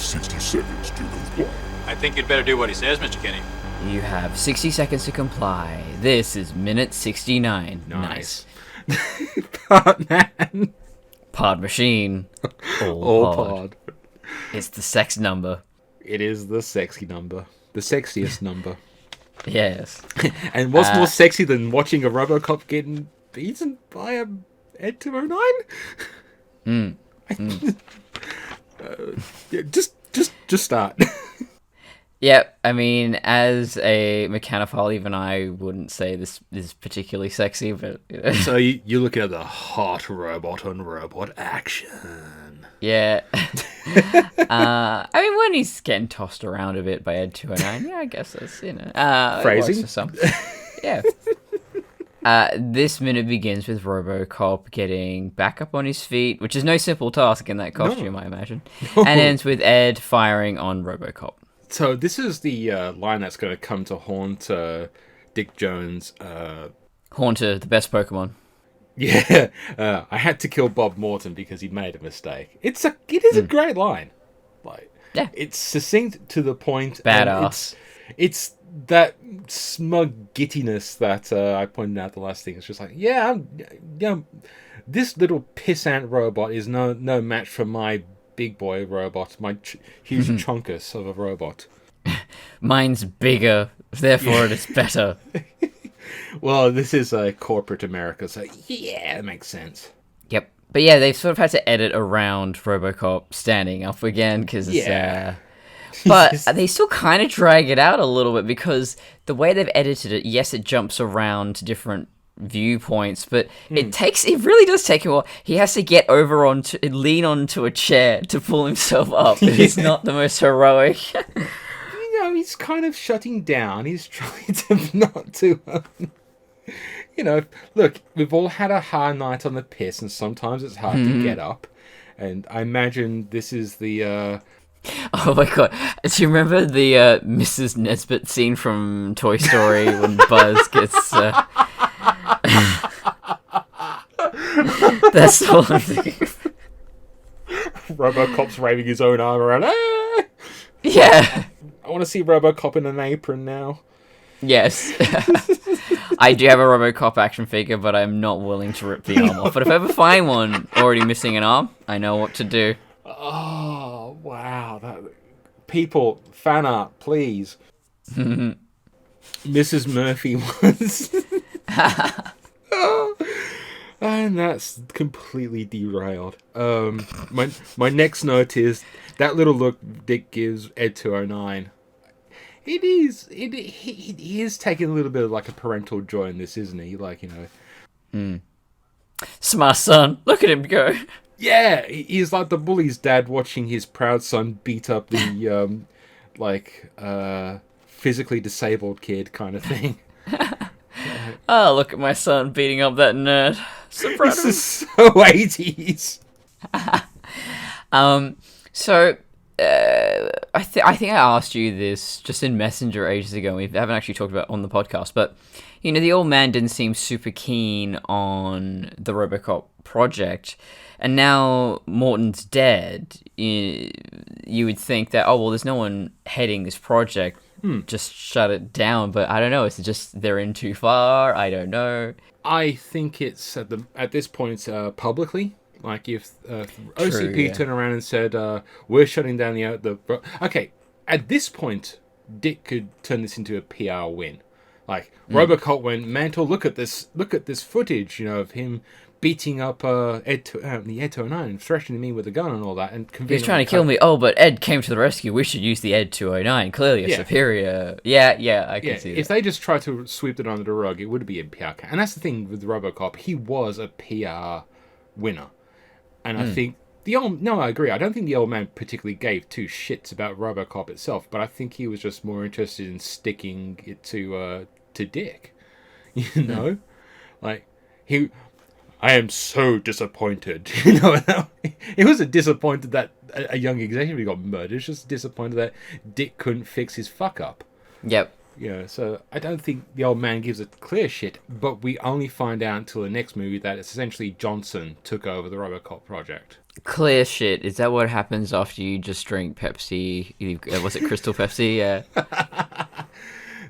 60 seconds to comply. I think you'd better do what he says, Mr. Kenny. You have 60 seconds to comply. This is minute 69. Nice. Part man. Pod machine. All pod. It's the sex number. It is the sexy number. The sexiest number. Yes. And what's more sexy than watching a Robocop getting beaten by a Ed 209? Just start. Yep, I mean, as a mechanophile, even I wouldn't say this is particularly sexy, but... So you're looking at the hot robot on robot action. Yeah. I mean, when he's getting tossed around a bit by Ed 209, yeah, I guess that's, phrasing. For some. Yeah. This minute begins with Robocop getting back up on his feet, which is no simple task in that costume, I imagine, and ends with Ed firing on Robocop. So this is the line that's going to come to haunt Dick Jones. Haunter, the best Pokemon. Yeah, I had to kill Bob Morton because he made a mistake. It is a great line. Like, yeah, it's succinct to the point. Badass. It's that smug gittiness that I pointed out the last thing. It's just like, this little pissant robot is no match for my big boy robot, my huge chunkus of a robot. Mine's bigger, therefore it is better. Well, this is corporate America, so yeah, it makes sense. Yep. But yeah, they've sort of had to edit around Robocop standing up again, because but they still kind of drag it out a little bit, because the way they've edited it, yes, it jumps around to different viewpoints, but it really does take him a while. He has to get over lean onto a chair to pull himself up. It's not the most heroic. He's kind of shutting down. He's trying to not to look, we've all had a hard night on the piss, and sometimes it's hard to get up, and I imagine this is the Oh my god. Do you remember the Mrs. Nesbit scene from Toy Story when Buzz gets That's the one I'm thinking of. Robocop's waving his own arm around. Ah! Yeah. I want to see Robocop in an apron now. Yes. I do have a Robocop action figure, but I'm not willing to rip the arm off. But if I ever find one already missing an arm, I know what to do. Oh, wow. People, fan art, please. Mrs. Murphy was... And that's completely derailed. My next note is that little look Dick gives Ed 209. He is taking a little bit of like a parental joy in this, isn't he? Like, It's my son. Look at him go. Yeah, he's like the bully's dad watching his proud son beat up the physically disabled kid kind of thing. Oh, look at my son beating up that nerd. So proud of him. This is so 80s. I think I asked you this just in Messenger ages ago. We haven't actually talked about it on the podcast, but the old man didn't seem super keen on the Robocop project, and now Morton's dead. You would think that, oh well, there's no one heading this project. Just shut it down. But I don't know. Is it just they're in too far? I don't know. I think it's at this point publicly. Like if OCP turned around and said, "We're shutting down the." Okay, at this point, Dick could turn this into a PR win. Like Robocop went, Mantle, look at this footage, of him beating up the Ed 209, threatening me with a gun and all that, and he's trying to kill me. Oh, but Ed came to the rescue. We should use the Ed 209. Clearly a superior. Yeah, I can see that. If they just tried to sweep it under the rug, it would be a PR. And that's the thing with Robocop. He was a PR winner. And I think I agree. I don't think the old man particularly gave two shits about Robocop itself, but I think he was just more interested in sticking it to Dick. Like I am so disappointed. It wasn't disappointed that a young executive got murdered. It's just disappointed that Dick couldn't fix his fuck up. Yep. So I don't think the old man gives a clear shit, but we only find out until the next movie that it's essentially Johnson took over the Robocop project. Clear shit. Is that what happens after you just drink Pepsi? Was it Crystal Pepsi? Yeah.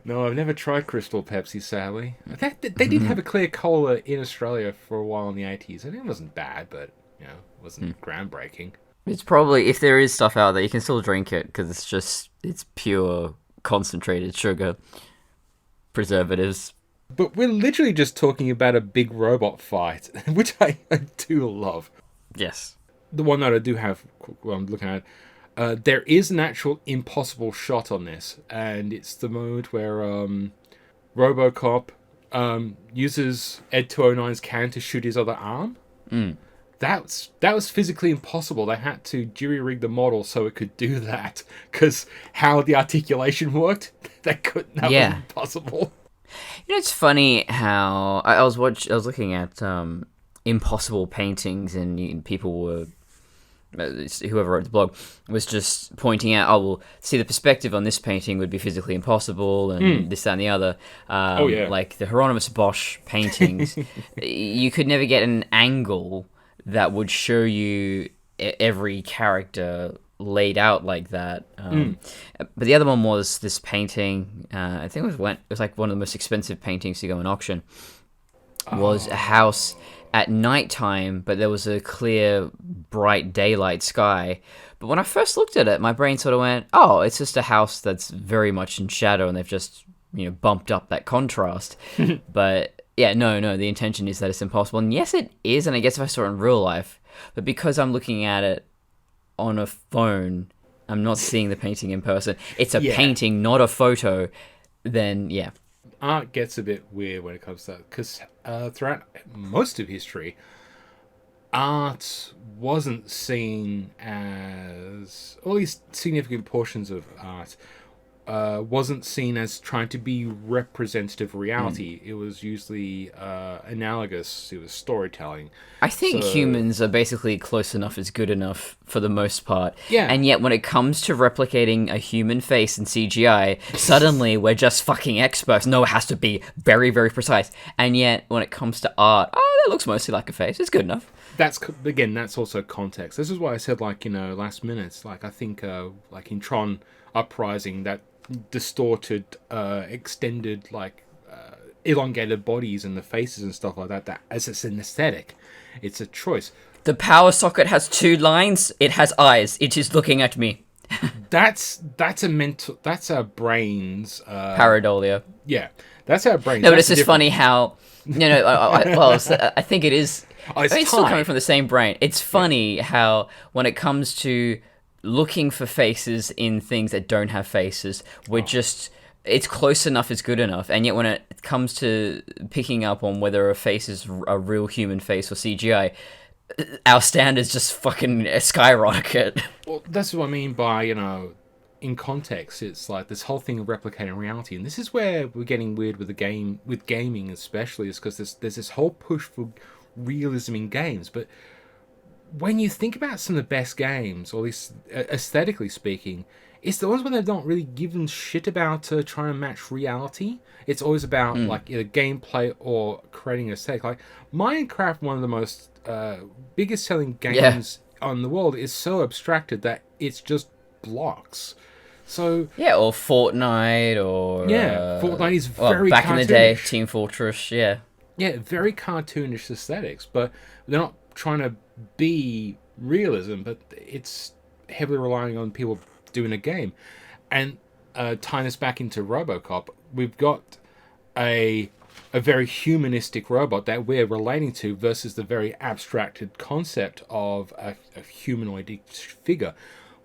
No, I've never tried Crystal Pepsi, sadly. They did have a clear cola in Australia for a while in the 80s. I think it wasn't bad, but, it wasn't groundbreaking. It's probably, if there is stuff out there, you can still drink it because it's pure concentrated sugar, preservatives. But we're literally just talking about a big robot fight, which I do love. Yes. The one that I do have, I'm looking at, there is an actual impossible shot on this, and it's the moment where Robocop uses Ed 209's can to shoot his other arm. That was physically impossible. They had to jury-rig the model so it could do that, because how the articulation worked, that was impossible. It's funny how I was looking at impossible paintings, and people were, whoever wrote the blog was just pointing out, see, the perspective on this painting would be physically impossible, and this, that, and the other. Like the Hieronymus Bosch paintings, you could never get an angle that would show you every character laid out like that. But the other one was this painting. I think it was like one of the most expensive paintings to go in auction. Was a house at nighttime, but there was a clear, bright daylight sky. But when I first looked at it, my brain sort of went, "Oh, it's just a house that's very much in shadow, and they've just bumped up that contrast." But yeah, no, the intention is that it's impossible, and yes, it is. And I guess if I saw it in real life, but because I'm looking at it on a phone, I'm not seeing the painting in person. It's a painting, not a photo. Then yeah. Art gets a bit weird when it comes to that, because throughout most of history, art wasn't seen as, or at least significant portions of art, wasn't seen as trying to be representative of reality. It was usually analogous. It was storytelling. I think humans are basically close enough is good enough for the most part. Yeah. And yet when it comes to replicating a human face in CGI, suddenly we're just fucking experts. No, it has to be very, very precise. And yet when it comes to art, that looks mostly like a face. It's good enough. That's also context. This is why I said, last minute, I think, in Tron Uprising, that distorted, extended, elongated bodies and the faces and stuff like that as it's an aesthetic, it's a choice. The power socket has 2 lines. It has eyes. It is looking at me. That's our brain's pareidolia. Yeah, that's our brain. No, but it's just funny how I think it is. It's still coming from the same brain. It's funny how when it comes to looking for faces in things that don't have faces, it's close enough is good enough. And yet when it comes to picking up on whether a face is a real human face or CGI, our standards just fucking skyrocket. Well, that's what I mean by, in context, it's like this whole thing of replicating reality. And this is where we're getting weird with gaming especially, is because there's this whole push for realism in games. But when you think about some of the best games, or at least aesthetically speaking, it's the ones where they've not really given shit about trying to match reality. It's always about either gameplay or creating an aesthetic. Like Minecraft, one of the most biggest selling games on the world, is so abstracted that it's just blocks. So or Fortnite, or Fortnite is very back cartoonish. in the day, Team Fortress, very cartoonish aesthetics, but they're not trying to be realism, but it's heavily relying on people doing a game. And tying us back into Robocop, we've got a very humanistic robot that we're relating to versus the very abstracted concept of a humanoid figure,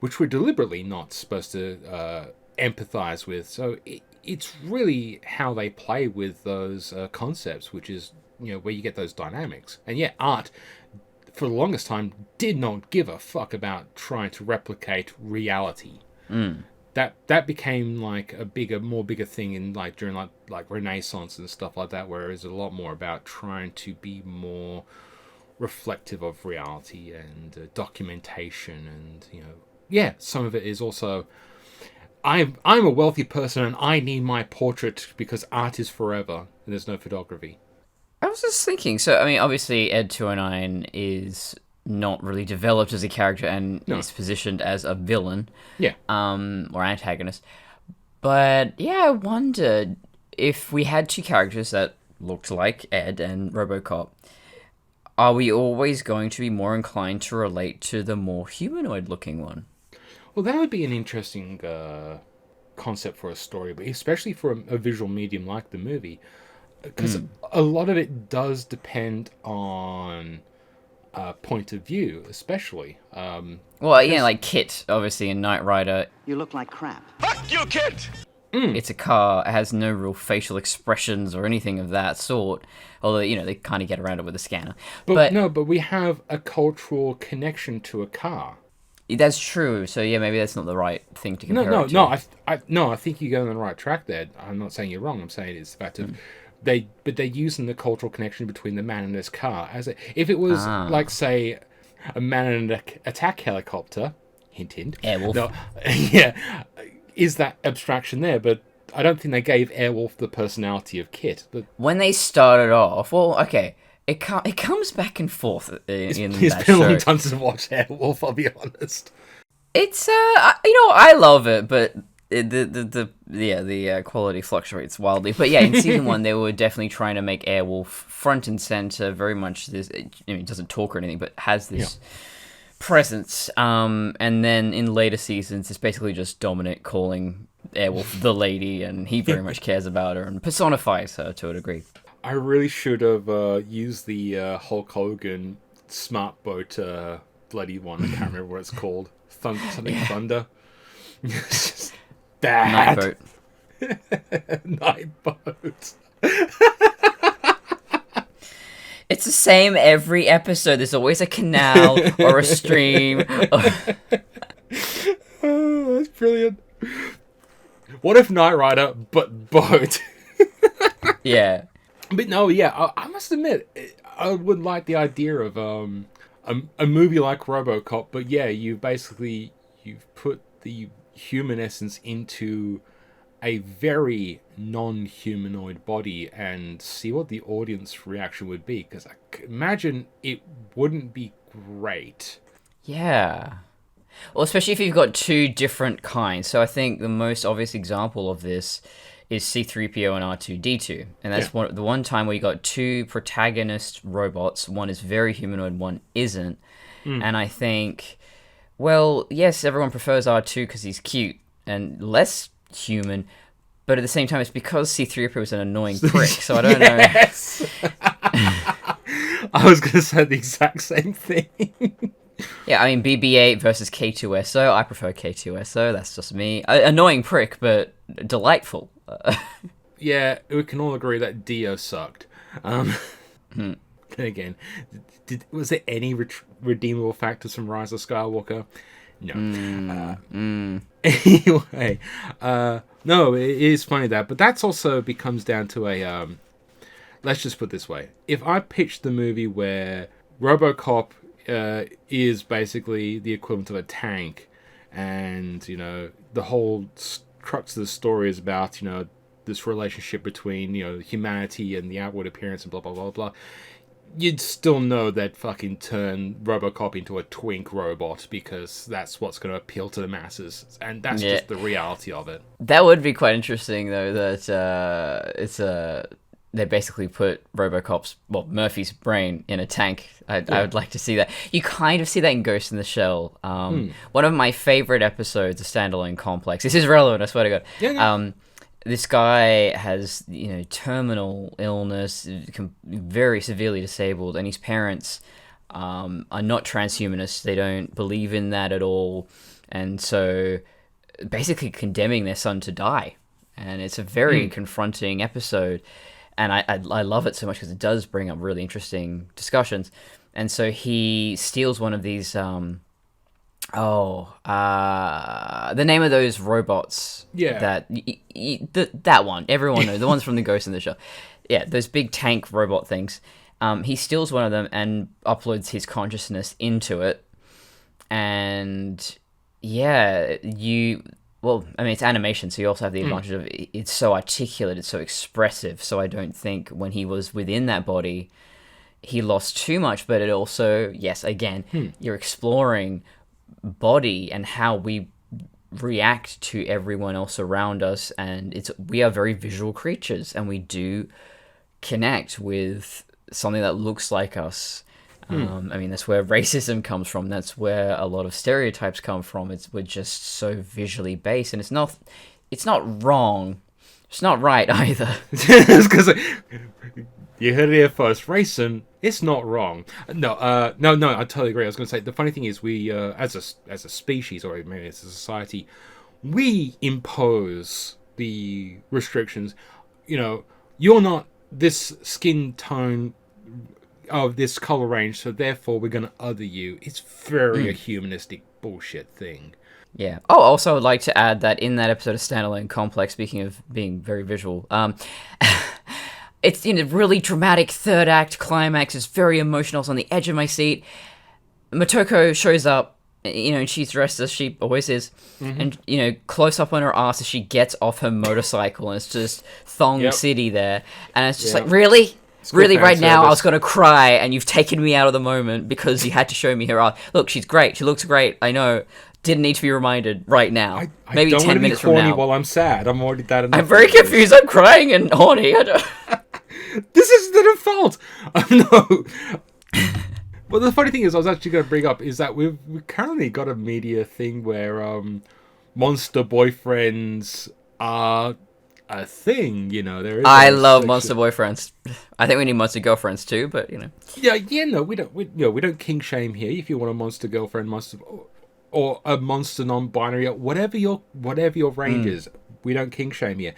which we're deliberately not supposed to empathize with. So it's really how they play with those concepts, which is where you get those dynamics. And art, for the longest time, did not give a fuck about trying to replicate reality. That became like a more bigger thing in during Renaissance and stuff like that, where it's a lot more about trying to be more reflective of reality and documentation, and some of it is also I'm a wealthy person and I need my portrait because art is forever and there's no photography. I was just thinking, so, I mean, obviously, Ed 209 is not really developed as a character and is positioned as a villain. Yeah. Or antagonist. But, yeah, I wondered if we had two characters that looked like Ed and Robocop, are we always going to be more inclined to relate to the more humanoid-looking one? Well, that would be an interesting concept for a story, but especially for a visual medium like the movie. Because a lot of it does depend on point of view, especially. Well, yeah, like Kit, obviously, in Knight Rider. You look like crap. Fuck you, Kit! It's a car. It has no real facial expressions or anything of that sort. Although, they kind of get around it with a scanner. But we have a cultural connection to a car. That's true. So, yeah, maybe that's not the right thing to compare it to. I think you're going on the right track there. I'm not saying you're wrong. I'm saying it's the fact of... They're using the cultural connection between the man and his car. If it was, like, say, a man in an attack helicopter... Hint, hint. Airwolf. No, yeah... Is that abstraction there, but I don't think they gave Airwolf the personality of Kit. But when they started off, well, okay, it comes back and forth in it's that been show. a long time since I've watched Airwolf, I'll be honest. It's I love it, but the quality fluctuates wildly. But yeah, in season 1, they were definitely trying to make Airwolf front and center, very much this. It doesn't talk or anything, but has this. Yeah. Presence, and then in later seasons, it's basically just Dominic calling Airwolf the lady, and he very much cares about her and personifies her to a degree. I really should have used the Hulk Hogan smart boat bloody one. I can't remember what it's called. Thunder. It's just bad. Night boat. Night boat. It's the same every episode. There's always a canal or a stream. Oh, that's brilliant. What if Knight Rider, but boat? Yeah. But no, yeah, I must admit, I would like the idea of a movie like Robocop, but yeah, you've put the human essence into a very non-humanoid body and see what the audience reaction would be, because I imagine it wouldn't be great. Yeah. Well, especially if you've got two different kinds. So I think the most obvious example of this is C-3PO and R2-D2. And that's the one time where you got two protagonist robots. One is very humanoid, one isn't. And I think, well, yes, everyone prefers R2 because he's cute and less human, but at the same time, it's because C-3PO is an annoying prick, so I don't know. I was going to say the exact same thing. Yeah, I mean, BB-8 versus K2SO, I prefer K2SO, that's just me. Annoying prick, but delightful. Yeah, we can all agree that Dio sucked. Then again, was there any redeemable factors from Rise of Skywalker? No. Anyway, no, it is funny but that's also becomes down to a, let's just put it this way. If I pitched the movie where Robocop is basically the equivalent of a tank, and, the whole crux of the story is about, this relationship between, humanity and the outward appearance and blah, blah, blah, blah, you'd still know that fucking turn Robocop into a twink robot because that's what's going to appeal to the masses, and that's just the reality of it. That would be quite interesting, though. That they basically put Murphy's brain in a tank. I would like to see that. You kind of see that in Ghost in the Shell. One of my favorite episodes of Standalone Complex. This is relevant, I swear to God. Yeah. This guy has, terminal illness, very severely disabled, and his parents are not transhumanists. They don't believe in that at all, and so basically condemning their son to die. And it's a very confronting episode, and I love it so much because it does bring up really interesting discussions. And so he steals one of these... the name of those robots. Yeah. That one. Everyone knows. The ones from the Ghost in the Shell. Yeah, those big tank robot things. He steals one of them and uploads his consciousness into it. And yeah, well, I mean, it's animation, so you also have the advantage of it's so articulate, it's so expressive. So I don't think when he was within that body, he lost too much. But it also, yes, again, you're exploring body and how we react to everyone else around us, and we are very visual creatures, and we do connect with something that looks like us. I mean, that's where racism comes from. That's where a lot of stereotypes come from. We're just so visually based, and it's not wrong. It's not right either. Because you heard it here first. Racing, it's not wrong. No, I totally agree. I was going to say the funny thing is we, as a species, or maybe as a society, we impose the restrictions. You know, you're not this skin tone of this color range, so therefore we're going to other you. It's very a humanistic bullshit thing. Yeah. Oh, also I'd like to add that in that episode of Standalone Complex, speaking of being very visual, it's in a really dramatic third act climax. It's very emotional. I was on the edge of my seat. Motoko shows up, and she's dressed as she always is, and, close up on her ass as she gets off her motorcycle, and it's just Thong City there. And it's just like, really? Really, right now, I was going to cry, and you've taken me out of the moment because you had to show me her ass. Look, she's great. She looks great. I know. Didn't need to be reminded right now. I Maybe don't 10 minutes from now. While I'm sad. I'm already that enough. I'm very confused. I'm crying and horny. This is the default. No. Well, the funny thing is, I was actually going to bring up is that we've currently got a media thing where monster boyfriends are a thing. There is. I love monster boyfriends. I think we need monster girlfriends too, but Yeah. No, we don't. We don't kink shame here. If you want a monster girlfriend, or a monster non-binary, or whatever your range is, we don't kink shame here.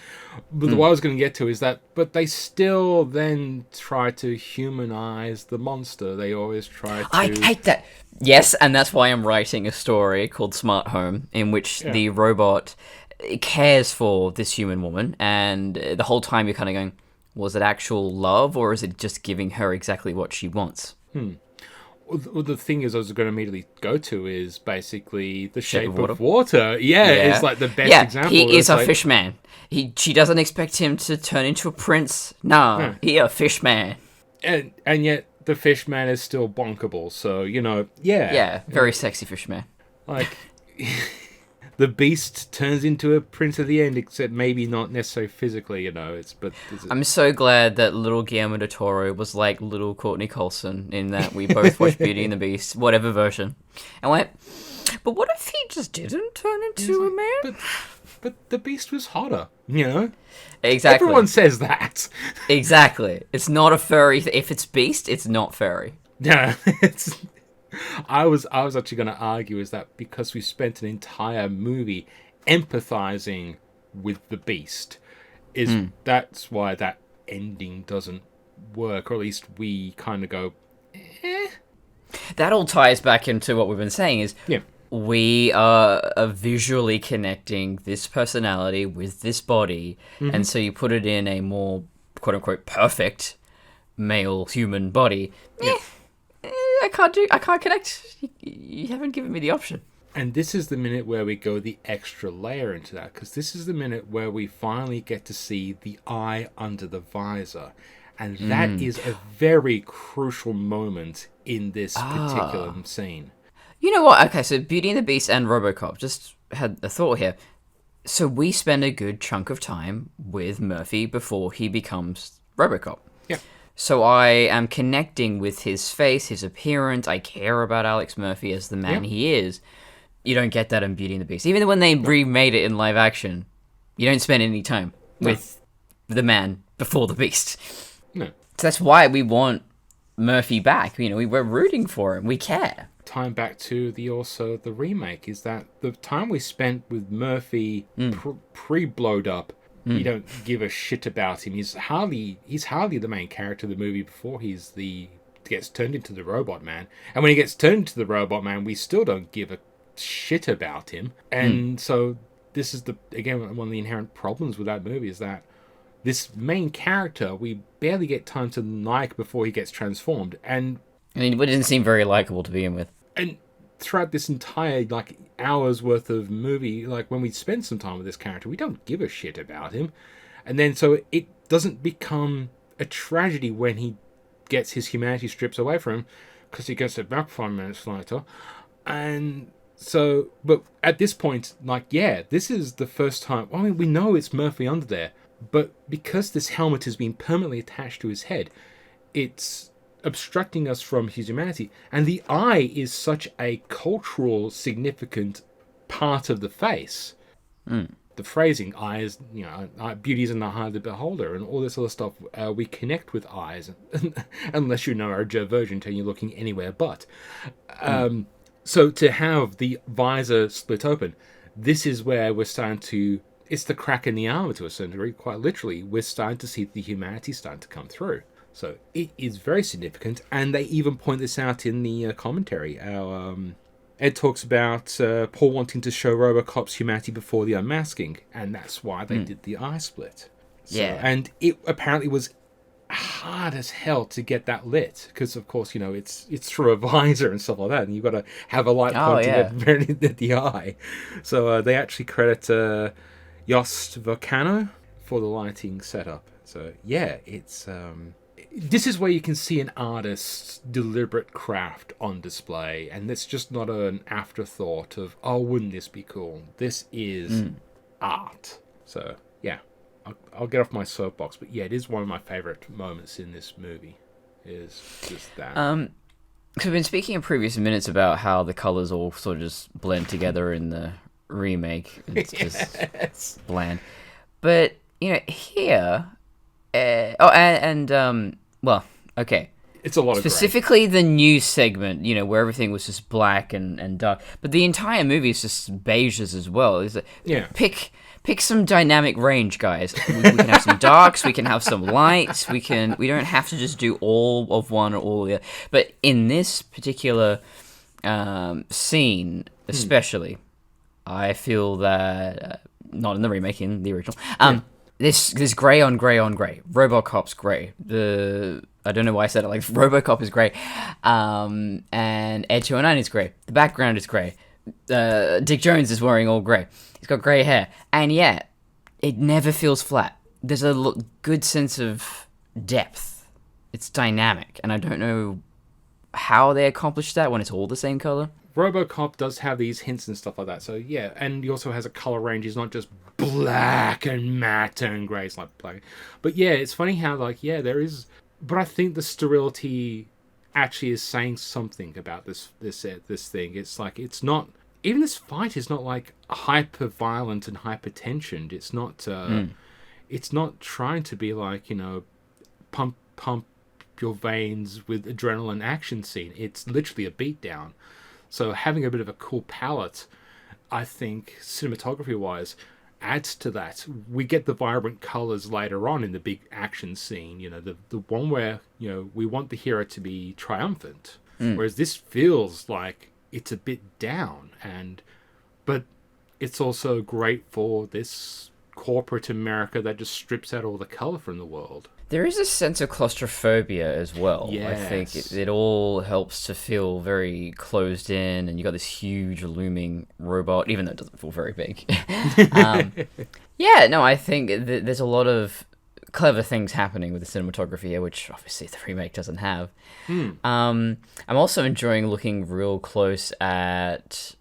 But what I was going to get to is that, but they still then try to humanize the monster. They always try to. I hate that. Yes, and that's why I'm writing a story called Smart Home, in which the robot cares for this human woman, and the whole time you're kind of going, was it actual love, or is it just giving her exactly what she wants? Well, the thing is, I was going to immediately go to is basically the shape of water. Yeah, it's like the best example. He is a fish man. She doesn't expect him to turn into a prince. No, he a fish man. And yet the fish man is still bonkable. So very sexy fish man. Like. The beast turns into a prince at the end, except maybe not necessarily physically, I'm so glad that little Guillermo del Toro was like little Courtney Coulson in that we both watched Beauty and the Beast, whatever version, and went, but what if he just didn't turn into a man? But the beast was hotter, Exactly. Everyone says that. Exactly. It's not a furry. If it's beast, it's not furry. Yeah, it's... I was actually going to argue is that because we spent an entire movie empathizing with the beast, that's why that ending doesn't work, or at least we kind of go, eh. That all ties back into what we've been saying is we are visually connecting this personality with this body, and so you put it in a more quote unquote perfect male human body. I can't connect. You haven't given me the option. And this is the minute where we go the extra layer into that, because this is the minute where we finally get to see the eye under the visor. And that is a very crucial moment in this particular scene. You know what? Okay, so Beauty and the Beast and Robocop, just had a thought here. So we spend a good chunk of time with Murphy before he becomes Robocop. Yeah. So I am connecting with his face, his appearance. I care about Alex Murphy as the man he is. You don't get that in Beauty and the Beast. Even when they remade it in live action, you don't spend any time with the man before the Beast. No. So that's why we want Murphy back. We're rooting for him. We care. Time back to the remake is that the time we spent with Murphy pre-blowed up, you don't give a shit about him. He's hardly the main character of the movie before gets turned into the Robot Man. And when he gets turned into the Robot Man, we still don't give a shit about him. And so this is again one of the inherent problems with that movie is that this main character we barely get time to like before he gets transformed. And I mean, it didn't seem very likable to begin with. And throughout this entire like hours worth of movie, like when we spend some time with this character, we don't give a shit about him, and then so it doesn't become a tragedy when he gets his humanity stripped away from him, because he gets it back 5 minutes later. And so, but at this point, like, yeah, this is the first time. I mean, we know it's Murphy under there, but because this helmet has been permanently attached to his head, it's obstructing us from his humanity. And the eye is such a cultural significant part of the face. The phrasing, eyes, you know, beauty is in the eye of the beholder, and all this other stuff. We connect with eyes, unless you know our Joe version, until you're looking anywhere but. So to have the visor split open, this is where we're starting to. It's the crack in the armor to a certain degree. Quite literally, we're starting to see the humanity starting to come through. So it is very significant, and they even point this out in the commentary. Ed talks about Paul wanting to show Robocop's humanity before the unmasking, and that's why they did the eye split. So, Yeah. And it apparently was hard as hell to get that lit, because of course, you know, it's through a visor and stuff like that, and you've got to have a light pointing at the eye. So they actually credit Yost Volcano for the lighting setup. So yeah, it's this is where you can see an artist's deliberate craft on display, and it's just not an afterthought of, oh, wouldn't this be cool? This is art. So yeah, I'll get off my soapbox, but yeah, it is one of my favorite moments in this movie. Is just that. Because we've been speaking in previous minutes about how the colors all sort of just blend together in the remake. It's just bland. But you know, here, well, okay. It's a lot of specifically the news segment, you know, where everything was just black and dark. But the entire movie is just beiges as well. Is it? Yeah. Pick some dynamic range, guys. We can have some darks. We can have some lights. We don't have to just do all of one or all of the other. But in this particular scene, especially, I feel that not in the remake, in the original. This grey on grey on grey. Robocop's grey. I don't know why I said it like Robocop is grey. And Ed 209 is grey. The background is grey. Dick Jones is wearing all grey. He's got grey hair. And yeah, it never feels flat. There's a good sense of depth. It's dynamic. And I don't know how they accomplish that when it's all the same colour. Robocop does have these hints and stuff like that. So yeah, and he also has a color range. He's not just black and matte and grey. It's like black. But yeah, it's funny how like, yeah, there is. But I think the sterility actually is saying something about this thing. It's like, it's not, even this fight is not like hyper violent and hyper tensioned. It's not it's not trying to be like, you know, pump your veins with adrenaline action scene. It's literally a beatdown. So having a bit of a cool palette, I think, cinematography wise, adds to that. We get the vibrant colors later on in the big action scene, you know, the one where, you know, we want the hero to be triumphant, whereas this feels like it's a bit down, but it's also great for this corporate America that just strips out all the color from the world. There is a sense of claustrophobia as well. Yes. I think it all helps to feel very closed in, and you got this huge looming robot, even though it doesn't feel very big. Yeah, no, I think there's a lot of clever things happening with the cinematography here, which obviously the remake doesn't have. I'm also enjoying looking real close at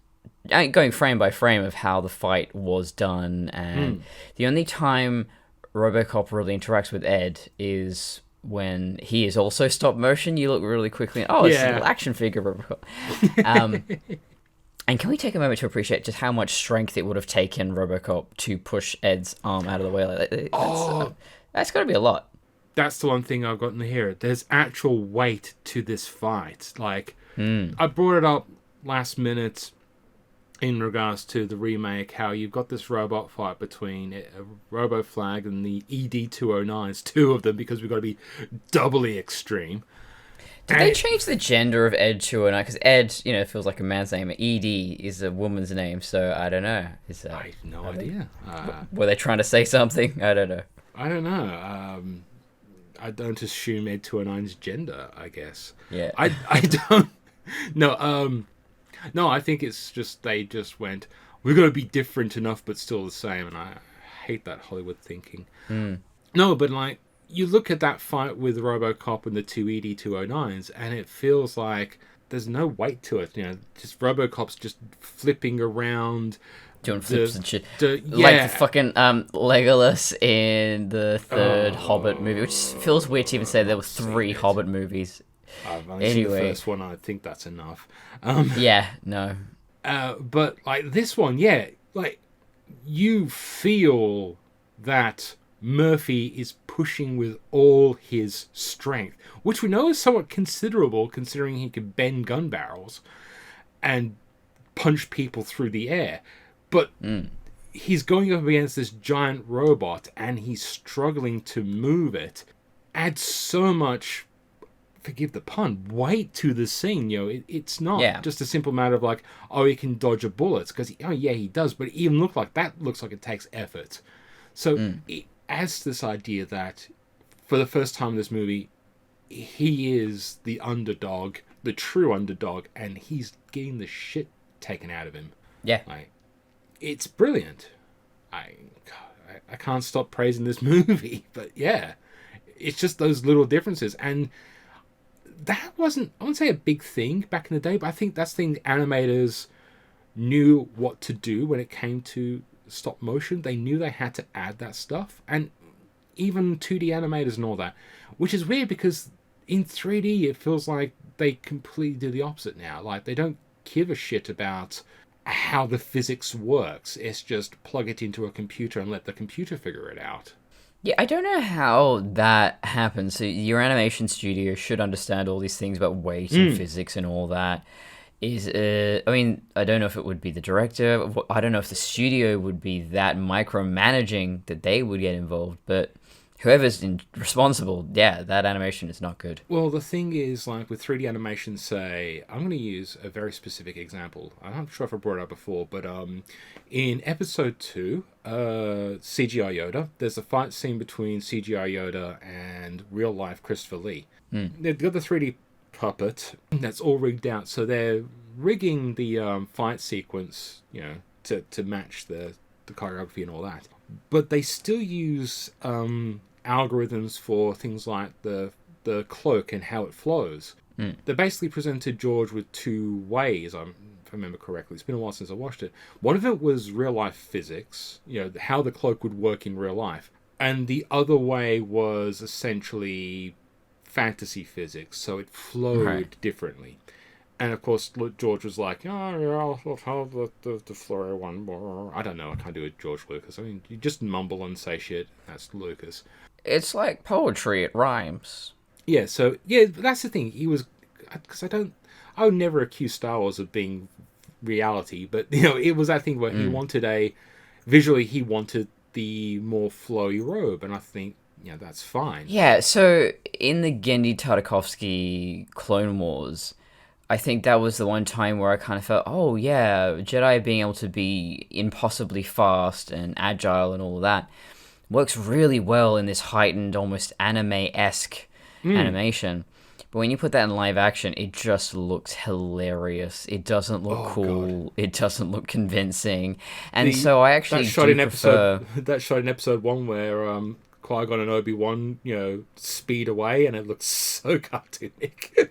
going frame by frame of how the fight was done, and the only time Robocop really interacts with Ed is when he is also stop motion. You look really quickly, and, it's a little action figure Robocop. And can we take a moment to appreciate just how much strength it would have taken Robocop to push Ed's arm out of the way? That's got to be a lot. That's the one thing I've gotten to hear. There's actual weight to this fight. Like, I brought it up last minute in regards to the remake, how you've got this robot fight between Roboflag and the ED-209s, two of them, because we've got to be doubly extreme. Did they change the gender of Ed 209? Because Ed, you know, feels like a man's name. ED is a woman's name, so I don't know. I have no idea. Were they trying to say something? I don't know. I don't know. I don't assume Ed 209's gender, I guess. Yeah. I don't... No, No, I think it's just they just went, we're going to be different enough but still the same, and I hate that Hollywood thinking. No, but like, you look at that fight with Robocop and the two ED-209s, and it feels like there's no weight to it. You know, just Robocop's just flipping around, doing flips and shit. Yeah. Like the fucking Legolas in the third Hobbit movie, which feels weird to even say there were 3 Hobbit movies. I've only seen the first one. I think that's enough. Yeah, no. But like this one, yeah, like you feel that Murphy is pushing with all his strength, which we know is somewhat considerable considering he can bend gun barrels and punch people through the air. But he's going up against this giant robot and he's struggling to move it. Adds so much, forgive the pun, weight to the scene. You know, it's not just a simple matter of like, oh, he can dodge a bullet, because he does, but it even looks like it takes effort. So it adds to this idea that for the first time in this movie, he is the underdog, the true underdog, and he's getting the shit taken out of him. Yeah. Like, it's brilliant. I can't stop praising this movie, but yeah, it's just those little differences. And that wasn't, I wouldn't say a big thing back in the day, but I think that's the thing animators knew what to do when it came to stop motion. They knew they had to add that stuff. And even 2D animators and all that, which is weird because in 3D it feels like they completely do the opposite now. Like, they don't give a shit about how the physics works. It's just plug it into a computer and let the computer figure it out. Yeah, I don't know how that happens. So your animation studio should understand all these things about weight and physics and all that. I mean, I don't know if it would be the director. I don't know if the studio would be that micromanaging that they would get involved. But whoever's responsible, yeah, that animation is not good. Well, the thing is, like with 3D animation, say, I'm going to use a very specific example. I'm not sure if I brought it up before, but in episode 2, CGI Yoda, there's a fight scene between CGI Yoda and real-life Christopher Lee. They've got the 3D puppet that's all rigged out, so they're rigging the fight sequence, you know, to match the choreography and all that. But they still use algorithms for things like the cloak and how it flows. They basically presented George with 2 ways, if I remember correctly. It's been a while since I watched it. One of it was real life physics, you know, how the cloak would work in real life. And the other way was essentially fantasy physics, so it flowed differently. And of course, George was like, oh, yeah, I'll have the flow one more. I don't know, I can't do it, George Lucas. I mean, you just mumble and say shit. That's Lucas. It's like poetry, it rhymes. Yeah, so, yeah, that's the thing. He was, because I would never accuse Star Wars of being reality, but, you know, it was that thing where he wanted visually, he wanted the more flowy robe, and I think, you know, that's fine. Yeah, so in the Genndy Tartakovsky Clone Wars, I think that was the one time where I kind of felt, oh yeah, Jedi being able to be impossibly fast and agile and all of that works really well in this heightened, almost anime-esque animation. But when you put that in live action, it just looks hilarious. It doesn't look cool. God. It doesn't look convincing. And so I actually that shot in episode 1 where Qui-Gon and Obi-Wan, you know, speed away, and it looks so cartoonic.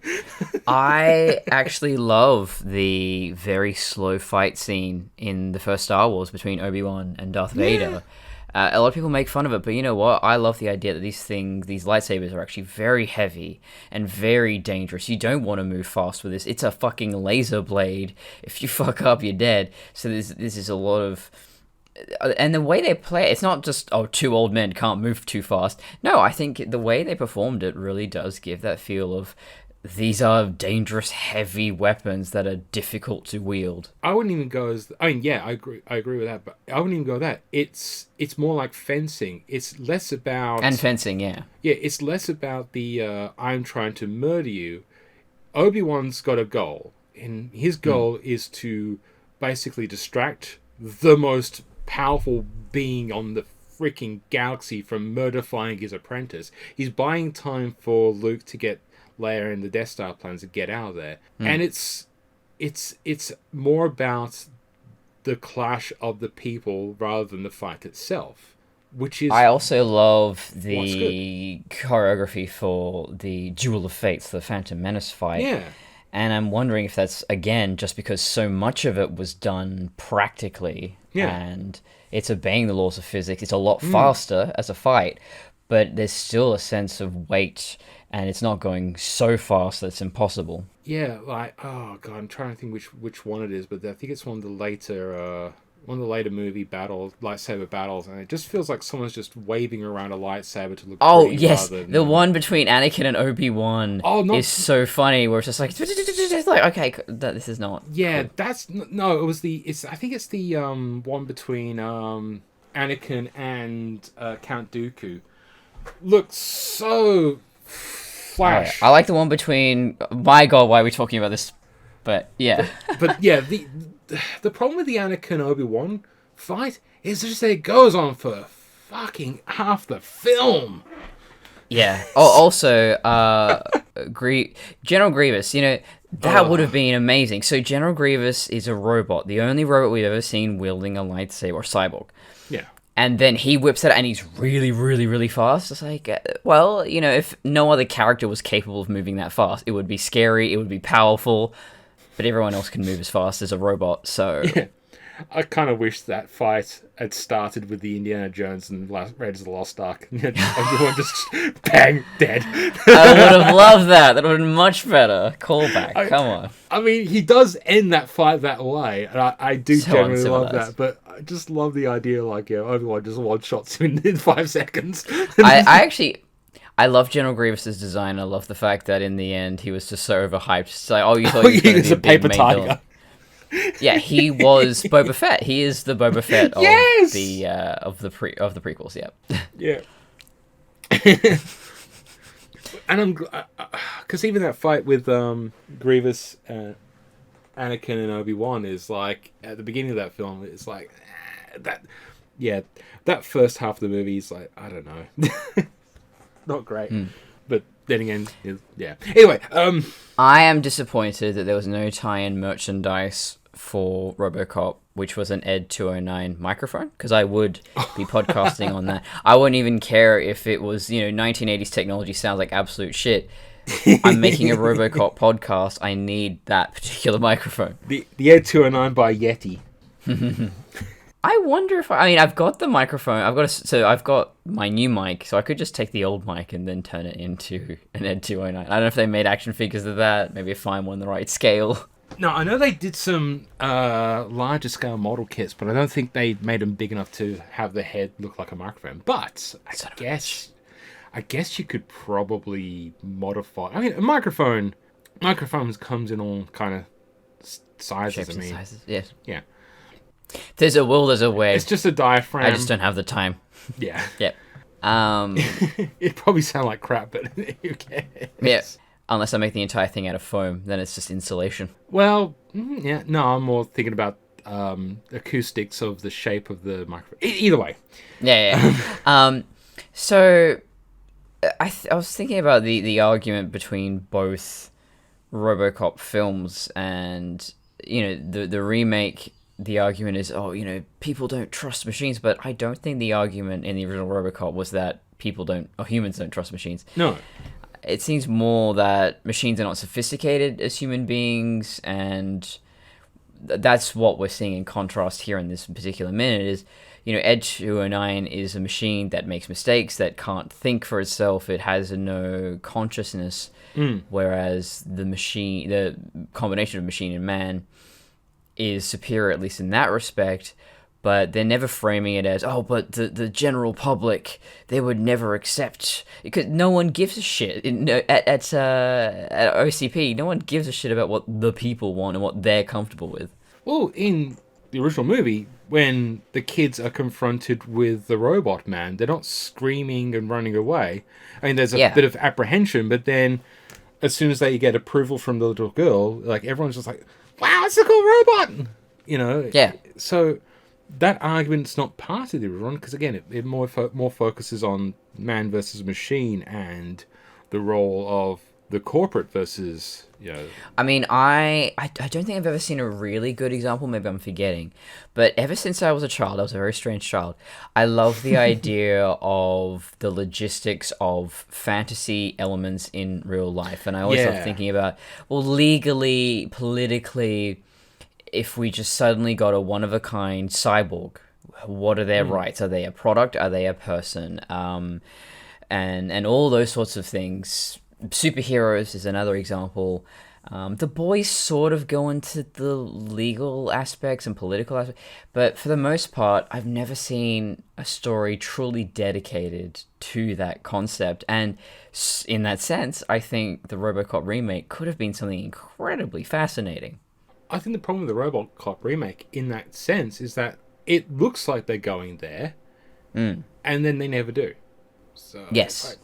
I actually love the very slow fight scene in the first Star Wars between Obi-Wan and Darth Vader. A lot of people make fun of it, but you know what? I love the idea that these lightsabers are actually very heavy and very dangerous. You don't want to move fast with this. It's a fucking laser blade. If you fuck up, you're dead. So this is a lot of... And the way they play it, it's not just, oh, 2 old men can't move too fast. No, I think the way they performed it really does give that feel of these are dangerous, heavy weapons that are difficult to wield. I wouldn't even go as... I mean, yeah, I agree with that, but I wouldn't even go that. It's more like fencing. It's less about... And fencing, yeah. Yeah, it's less about the, I'm trying to murder you. Obi-Wan's got a goal, and his goal is to basically distract the most powerful being on the freaking galaxy from murderifying his apprentice. He's buying time for Luke to get Leia and the Death Star plans to get out of there. And it's it's more about the clash of the people rather than the fight itself, which is... I also love What's the choreography for the Duel of Fates, the Phantom Menace fight. Yeah. And I'm wondering if that's, again, just because so much of it was done practically. Yeah. And it's obeying the laws of physics. It's a lot faster as a fight, but there's still a sense of weight, and it's not going so fast that it's impossible. Yeah, like, oh god, I'm trying to think which one it is, but I think it's one of the later movie lightsaber battles, and it just feels like someone's just waving around a lightsaber to look Oh, pretty yes, rather than, the one between Anakin and Obi-Wan is so funny, where it's just like, okay, this is not... Yeah, cool. I think it's the one between Anakin and Count Dooku. Looks so flash. I like the one between... My god, why are we talking about this? But, yeah. But, yeah, the problem with the Anakin Obi-Wan fight is just that it goes on for fucking half the film. Yeah. Oh, also, General Grievous, that would have been amazing. So General Grievous is a robot, the only robot we've ever seen wielding a lightsaber, or cyborg. Yeah. And then he whips it out, and he's really, really, really fast. It's like, well, if no other character was capable of moving that fast, it would be scary, it would be powerful, but everyone else can move as fast as a robot, so... Yeah. I kind of wish that fight had started with the Indiana Jones and Raiders of the Lost Ark. Everyone just bang, dead. I would have loved that. That would have been much better. Callback, come on. I mean, he does end that fight that way, and I do So generally love uncivilized. that, but I just love the idea, like, Obi-Wan just one-shots him in 5 seconds. I love General Grievous's design. I love the fact that in the end he was just so overhyped. It's like, you thought he was going to be a big paper main tiger. villain. Yeah, he was Boba Fett. He is the Boba Fett of Yes! the prequels. Yeah. Yeah. And I'm... Because even that fight with Grievous, Anakin and Obi-Wan is like... At the beginning of that film, it's like... that first half of the movie is like... I don't know. Not great. But then again, yeah. Anyway, I am disappointed that there was no tie-in merchandise for Robocop, which was an Ed 209 microphone, because I would be podcasting on that. I wouldn't even care if it was, 1980s technology sounds like absolute shit. I'm making a Robocop podcast. I need that particular microphone. The Ed 209 by Yeti. I wonder if I've got the microphone. I've got my new mic, so I could just take the old mic and then turn it into an Ed 209. I don't know if they made action figures of that. Maybe a fine one, the right scale. No, I know they did some larger scale model kits, but I don't think they made them big enough to have the head look like a microphone. But I guess you could probably modify. I mean, microphones comes in all kind of sizes. Shapes and sizes. Yes. Yeah. There's a will, there's a way. It's just a diaphragm. I just don't have the time. Yeah. Yep. It probably sound like crap, but who cares? Yeah. Unless I make the entire thing out of foam, then it's just insulation. Well, yeah. No, I'm more thinking about acoustics of the shape of the microphone. Either way. Yeah. So I was thinking about the argument between both Robocop films and the remake. The argument is, people don't trust machines, but I don't think the argument in the original Robocop was that humans don't trust machines. No. It seems more that machines are not sophisticated as human beings, and that's what we're seeing in contrast here in this particular minute is, Ed 209 is a machine that makes mistakes, that can't think for itself, it has no consciousness, whereas the combination of machine and man is superior, at least in that respect, but they're never framing it as, but the general public, they would never accept, because no one gives a shit. At OCP, no one gives a shit about what the people want and what they're comfortable with. Well, in the original movie, when the kids are confronted with the robot man, they're not screaming and running away. I mean, there's a bit of apprehension, but then as soon as they get approval from the little girl, like, everyone's just like, wow, it's a cool robot! Yeah. So that argument's not part of the original, because again, it more focuses on man versus machine and the role of the corporate versus, I mean, I don't think I've ever seen a really good example. Maybe I'm forgetting. But ever since I was a child, I was a very strange child, I love the idea of the logistics of fantasy elements in real life. And I always love thinking about, well, legally, politically, if we just suddenly got a one-of-a-kind cyborg, what are their rights? Are they a product? Are they a person? And all those sorts of things. Superheroes is another example. The boys sort of go into the legal aspects and political aspects, but for the most part, I've never seen a story truly dedicated to that concept. And in that sense, I think the Robocop remake could have been something incredibly fascinating. I think the problem with the Robocop remake, in that sense, is that it looks like they're going there, and then they never do. So, yes.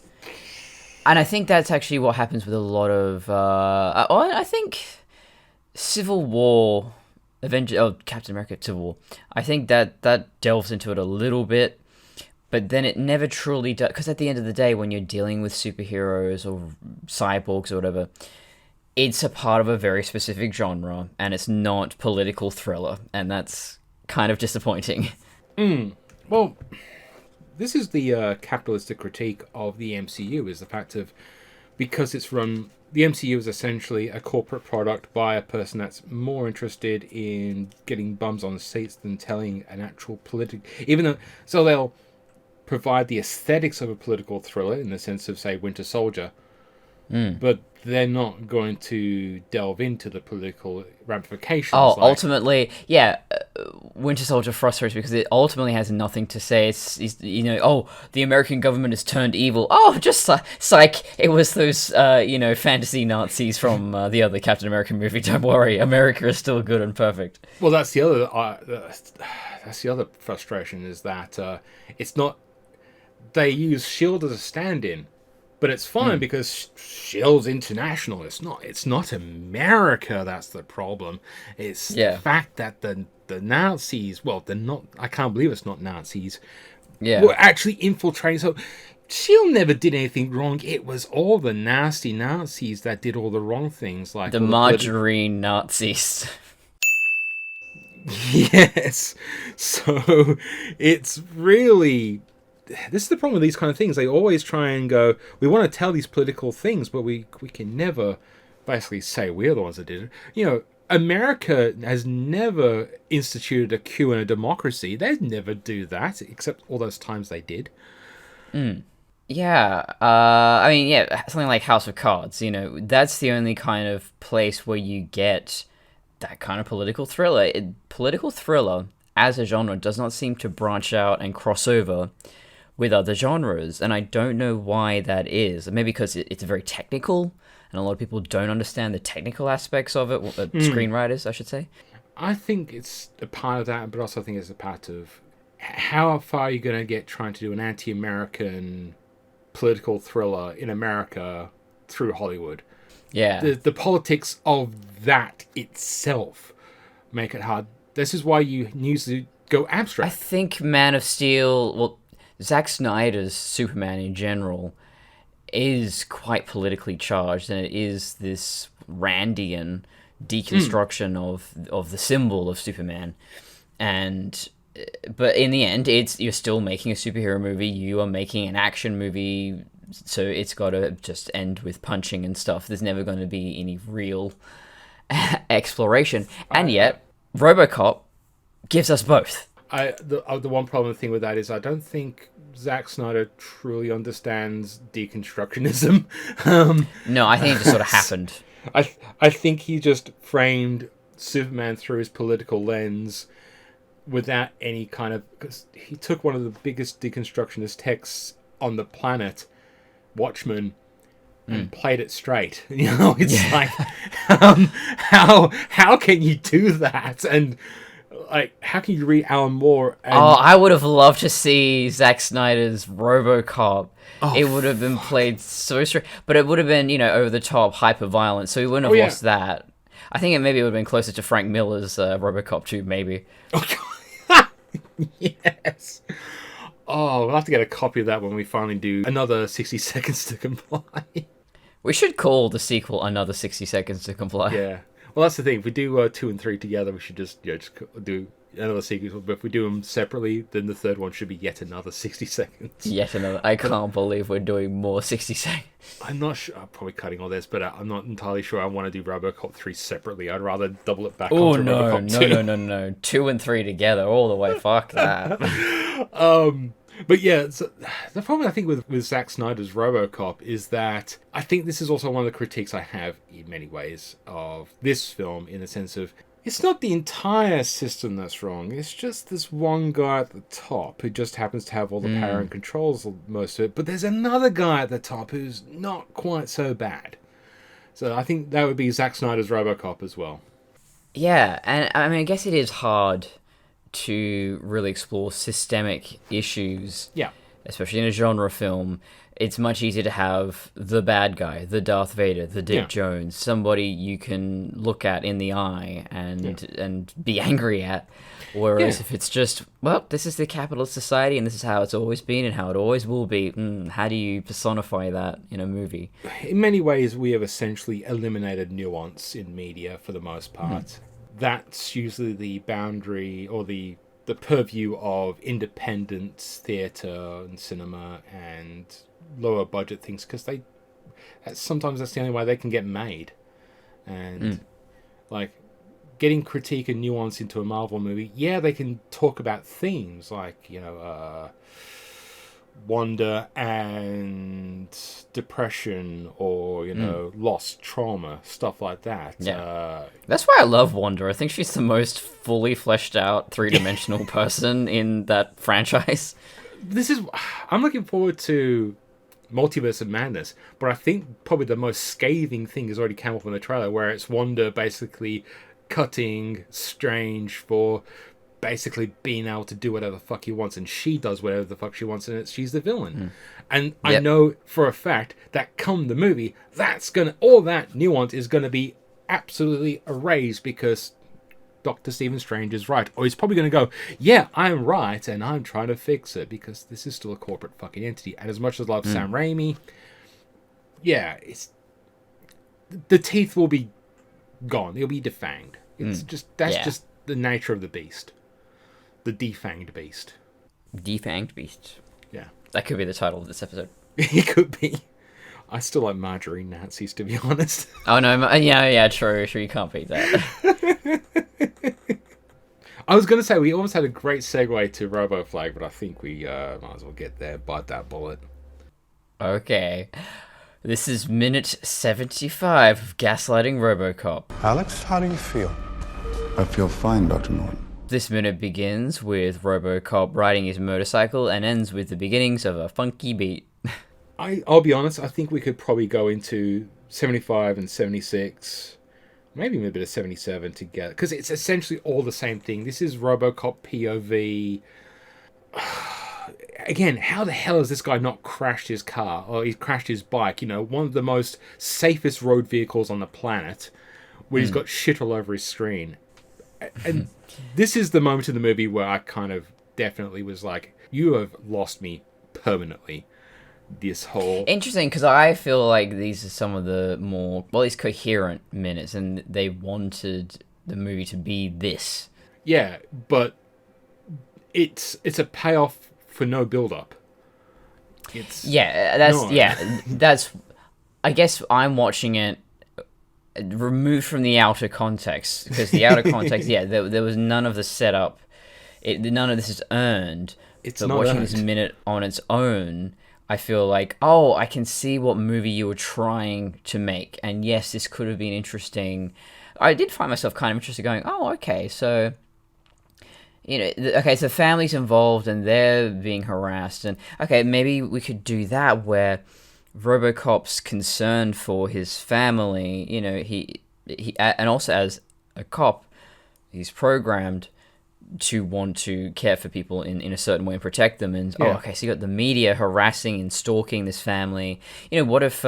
And I think that's actually what happens with a lot of... I think Civil War... Captain America Civil War. I think that delves into it a little bit, but then it never truly does... Because at the end of the day, when you're dealing with superheroes or cyborgs or whatever, it's a part of a very specific genre, and it's not political thriller, and that's kind of disappointing. Well... This is the capitalistic critique of the MCU, is the fact of, because it's run, the MCU is essentially a corporate product by a person that's more interested in getting bums on seats than telling an actual so they'll provide the aesthetics of a political thriller in the sense of, say, Winter Soldier, but they're not going to delve into the political ramifications. Ultimately, Winter Soldier frustrates me because it ultimately has nothing to say. It's the American government has turned evil. Oh, just psych. It was those, fantasy Nazis from the other Captain America movie. Don't worry, America is still good and perfect. Well, that's the other frustration, is that it's not. They use S.H.I.E.L.D. as a stand-in. But it's fine because S.H.I.E.L.D.'s international. It's not America that's the problem. It's the fact that the Nazis, well, they're not, I can't believe it's not Nazis, were actually infiltrating. So S.H.I.E.L.D. never did anything wrong. It was all the nasty Nazis that did all the wrong things. Like the Margarine Nazis. Yes. So it's really... This is the problem with these kind of things. They always try and go, we want to tell these political things, but we can never basically say we're the ones that did it. America has never instituted a coup and a democracy. They'd never do that, except all those times they did. Yeah. Something like House of Cards, that's the only kind of place where you get that kind of political thriller. Political thriller, as a genre, does not seem to branch out and cross over with other genres, and I don't know why that is. Maybe because it's very technical, and a lot of people don't understand the technical aspects of it. Screenwriters, I should say. I think it's a part of that, but also I think it's a part of how far are you going to get trying to do an anti-American political thriller in America through Hollywood. Yeah. The politics of that itself make it hard. This is why you usually go abstract. I think Man of Steel... Zack Snyder's Superman in general is quite politically charged, and it is this Randian deconstruction of the symbol of Superman. But in the end, you're still making a superhero movie. You are making an action movie, so it's got to just end with punching and stuff. There's never going to be any real exploration, and yet Robocop gives us both. The one problem thing with that is I don't think Zack Snyder truly understands deconstructionism. No, I think it just sort of happened. I think he just framed Superman through his political lens without any kind of... Because he took one of the biggest deconstructionist texts on the planet, Watchmen, and played it straight. It's like, how can you do that? And... how can you read Alan Moore? I would have loved to see Zack Snyder's Robocop. It would have been played so straight, but it would have been, over the top, hyper violent. So he wouldn't have lost that. I think it would have been closer to Frank Miller's Robocop 2, maybe. Yes. We'll have to get a copy of that when we finally do another 60 Seconds to Comply. We should call the sequel Another 60 Seconds to Comply. Yeah. Well, that's the thing. If we do 2 and 3 together, we should just do another sequel. But if we do them separately, then the third one should be yet another 60 seconds. Yet another. I can't believe we're doing more 60 seconds. I'm not sure. I'm probably cutting all this, but I'm not entirely sure I want to do Robocop 3 separately. I'd rather double it back onto Robocop 2. No. 2 and 3 together all the way. Fuck that. But yeah, so the problem I think with Zack Snyder's Robocop is that I think this is also one of the critiques I have in many ways of this film, in the sense of it's not the entire system that's wrong. It's just this one guy at the top who just happens to have all the power and controls most of it. But there's another guy at the top who's not quite so bad. So I think that would be Zack Snyder's Robocop as well. Yeah, and I mean, I guess it is hard to really explore systemic issues. Yeah. Especially in a genre film. It's much easier to have the bad guy, the Darth Vader, the Dick Jones, somebody you can look at in the eye and be angry at. Whereas if it's just, well, this is the capitalist society and this is how it's always been and how it always will be, how do you personify that in a movie? In many ways, we have essentially eliminated nuance in media for the most part. That's usually the boundary or the purview of independent theatre and cinema and lower budget things, because sometimes that's the only way they can get made. And like getting critique and nuance into a Marvel movie, they can talk about themes like wonder and depression, or lost trauma, stuff like that. That's why I love Wanda. I think she's the most fully fleshed out three-dimensional person in that franchise. I'm looking forward to Multiverse of Madness, but I think probably the most scathing thing has already come up in the trailer, where it's Wanda basically cutting Strange for basically being able to do whatever the fuck he wants, and she does whatever the fuck she wants, and she's the villain. And I know for a fact that come the movie, all that nuance is gonna be absolutely erased, because Dr. Stephen Strange is right. Or he's probably going to go, yeah, I'm right, and I'm trying to fix it, because this is still a corporate fucking entity. And as much as I love Sam Raimi, the teeth will be gone. They'll be defanged. It's just the nature of the beast. The defanged beast. Defanged beast. Yeah. That could be the title of this episode. It could be. I still like Margarine Nazis, to be honest. Oh, no. Yeah, true. You can't beat that. I was going to say, we almost had a great segue to Roboflag, but I think we might as well get there, bite that bullet. Okay. This is minute 75 of Gaslighting Robocop. Alex, how do you feel? I feel fine, Dr. Norton. This minute begins with Robocop riding his motorcycle and ends with the beginnings of a funky beat. I'll be honest, I think we could probably go into 75 and 76, maybe even a bit of 77 together, because it's essentially all the same thing. This is Robocop POV. Again, how the hell has this guy not crashed his car, or he's crashed his bike? One of the most safest road vehicles on the planet, where he's got shit all over his screen. And this is the moment in the movie where I kind of definitely was like, you have lost me permanently. This whole... Interesting, because I feel like these are some of the more, well, these coherent minutes, and they wanted the movie to be this. Yeah, but it's a payoff for no build-up. That's... I guess I'm watching it removed from the outer context, because the outer context, there was none of the setup. None of this is earned. But watching this minute on its own, I feel like, I can see what movie you were trying to make. And yes, this could have been interesting. I did find myself kind of interested going, okay, so... so family's involved and they're being harassed. And, okay, maybe we could do that where Robocop's concerned for his family. He and also as a cop, he's programmed to want to care for people in a certain way and protect them. And so you got the media harassing and stalking this family. What if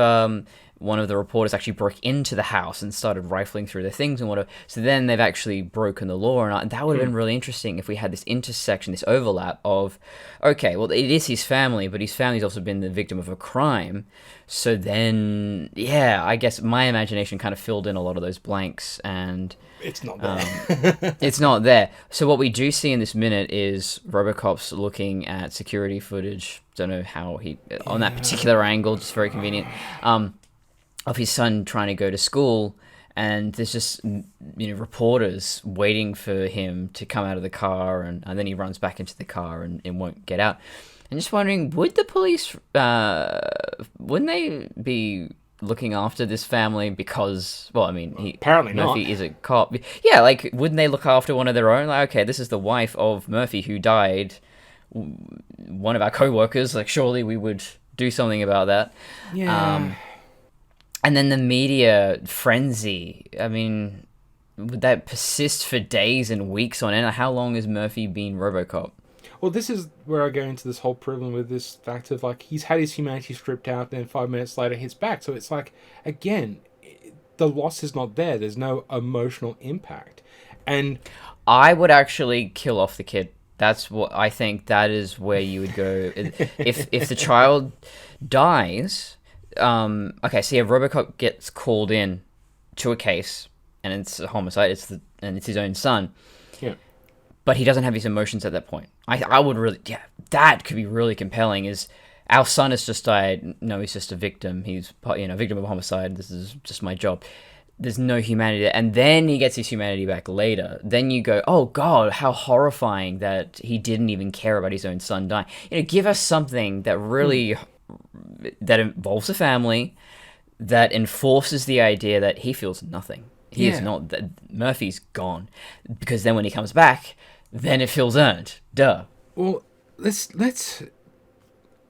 one of the reporters actually broke into the house and started rifling through the things and whatever. So then they've actually broken the law, and that would have been really interesting if we had this intersection, this overlap of, okay, well, it is his family, but his family's also been the victim of a crime. So then, yeah, I guess my imagination kind of filled in a lot of those blanks, and it's not there. it's not there. So what we do see in this minute is Robocop's looking at security footage. Don't know how he on that particular angle, just very convenient. Of his son trying to go to school, and there's just reporters waiting for him to come out of the car, and then he runs back into the car and won't get out. I'm just wondering, would the police wouldn't they be looking after this family because, well, I mean, apparently Murphy not. is a cop. Yeah, like, wouldn't they look after one of their own? Like, okay, this is the wife of Murphy who died, one of our co-workers. Like, surely we would do something about that. Yeah. And then the media frenzy. I mean, would that persist for days and weeks on end? How long has Murphy been Robocop? Well, this is where I go into this whole problem with this fact of, like, he's had his humanity stripped out, then 5 minutes later he's back. So it's like, again, the loss is not there. There's no emotional impact. And I would actually kill off the kid. That's what I think. That is where you would go. If the child dies, okay, so yeah, Robocop gets called in to a case, and it's a homicide. And it's his own son. Yeah. But he doesn't have his emotions at that point. I would really, yeah, that could be really compelling. Is our son has just died? No, he's just a victim. He's victim of a homicide. This is just my job. There's no humanity there. And then he gets his humanity back later. Then you go, oh God, how horrifying that he didn't even care about his own son dying. Give us something that really that involves a family, that enforces the idea that he feels nothing. He is not. That Murphy's gone, because then when he comes back, then it feels earned. Duh. Well, let's.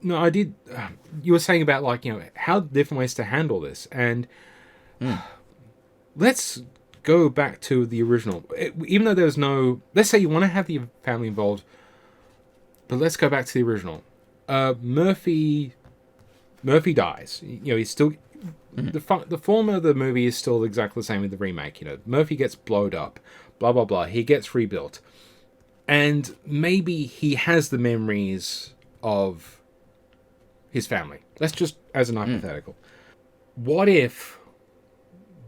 No, I did. You were saying about, like, how different ways to handle this, and let's go back to the original. Even though there's no, let's say you want to have the family involved, but let's go back to the original. Murphy dies. He's still. The form of the movie is still exactly the same with the remake. Murphy gets blowed up, blah blah blah. He gets rebuilt, and maybe he has the memories of his family. Let's just, as an hypothetical, what if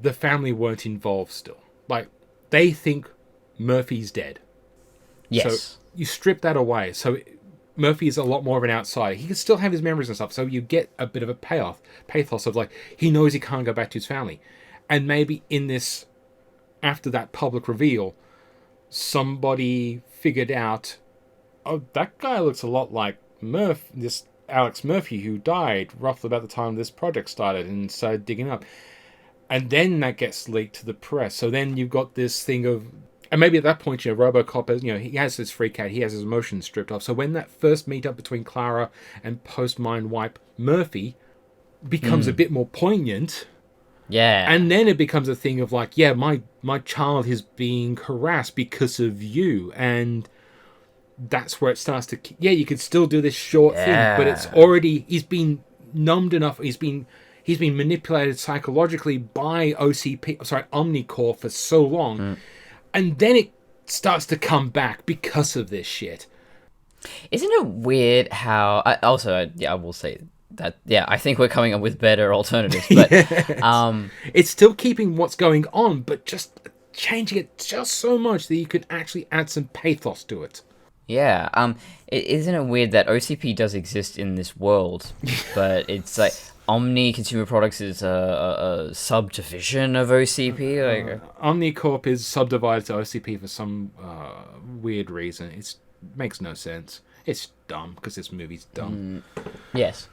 the family weren't involved still? Like, they think Murphy's dead. Yes. So you strip that away. So Murphy is a lot more of an outsider. He can still have his memories and stuff, so you get a bit of a pathos of, like, he knows he can't go back to his family. And maybe in this, after that public reveal, somebody figured out, oh, that guy looks a lot like this Alex Murphy who died roughly about the time this project started, and started digging up. And then that gets leaked to the press. So then you've got this thing of, and maybe at that point, Robocop has, he has this freak out, he has his emotions stripped off. So when that first meetup between Clara and post-mind wipe Murphy becomes a bit more poignant. Yeah. And then it becomes a thing of, like, yeah, my child is being harassed because of you. And that's where it starts to, you could still do this short thing, but it's already, he's been numbed enough, he's been manipulated psychologically by Omnicorp for so long. And then it starts to come back because of this shit. Isn't it weird how... I will say that, I think we're coming up with better alternatives. But it's still keeping what's going on, but just changing it just so much that you could actually add some pathos to it. Yeah. Isn't it weird that OCP does exist in this world, but it's like... Omni Consumer Products is a subdivision of OCP. Omnicorp is subdivided to OCP for some weird reason. It makes no sense. It's dumb because this movie's dumb. Yes.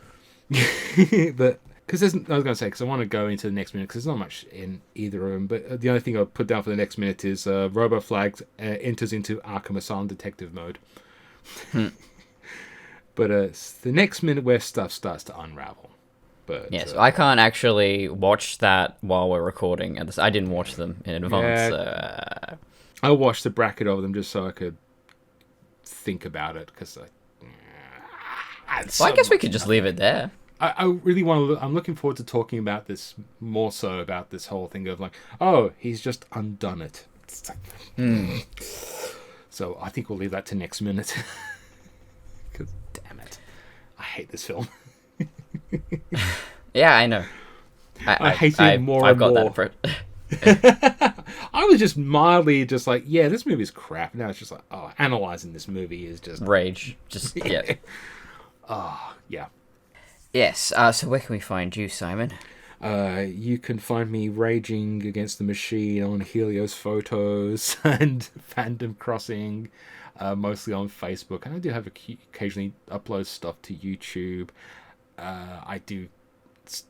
But because I was going to say, because I want to go into the next minute, because there's not much in either of them. But the only thing I'll put down for the next minute is Roboflag enters into Arkham Asylum detective mode. But it's the next minute where stuff starts to unravel. But, yes, I can't actually watch that while we're recording. I didn't watch them in advance. Yeah, I watched the bracket of them just so I could think about it, because I guess we could just leave it there. I really want to. I'm looking forward to talking about this more so about this whole thing of like, oh, he's just undone it. It's like, So I think we'll leave that to next minute. Because damn it, I hate this film. Yeah, I know. I hate him more I've and got more. that. I was just mildly just like, yeah, this movie's crap. Now it's just like, oh, analyzing this movie is just Rage. Just, yeah. Oh, yeah. Yes, so where can we find you, Simon? You can find me raging against the machine on Helios photos and Fandom Crossing, mostly on Facebook. And I do have occasionally upload stuff to YouTube. I do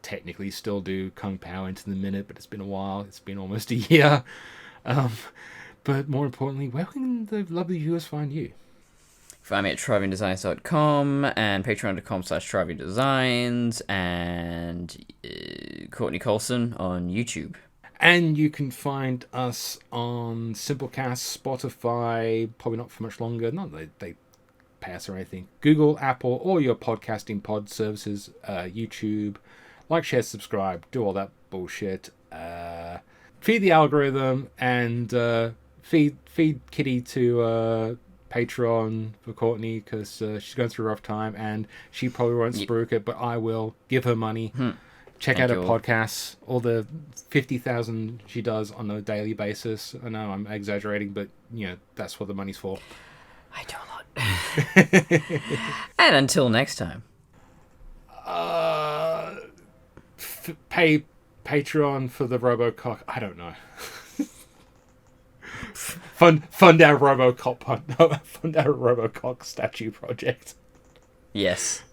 technically still do Kung Pao into the minute, but it's been a while. It's been almost a year. But more importantly, where can the lovely viewers find you? Find me at traviandesigns.com and patreon.com/traviandesigns and Courtney Colson on YouTube. And you can find us on Simplecast, Spotify, probably not for much longer. Not that they pay us or anything. Google, Apple, all your podcasting pod services, YouTube. Like, share, subscribe, do all that bullshit. Feed the algorithm and feed Kitty to Patreon for Courtney because she's going through a rough time and she probably won't spruik it, but I will give her money. Check out her podcasts, all the 50,000 she does on a daily basis. I know I'm exaggerating, but that's what the money's for. I do a lot. And until next time. Pay Patreon for the Robocop. I don't know. Fund our Robocop. Fund our Robocop statue project. Yes.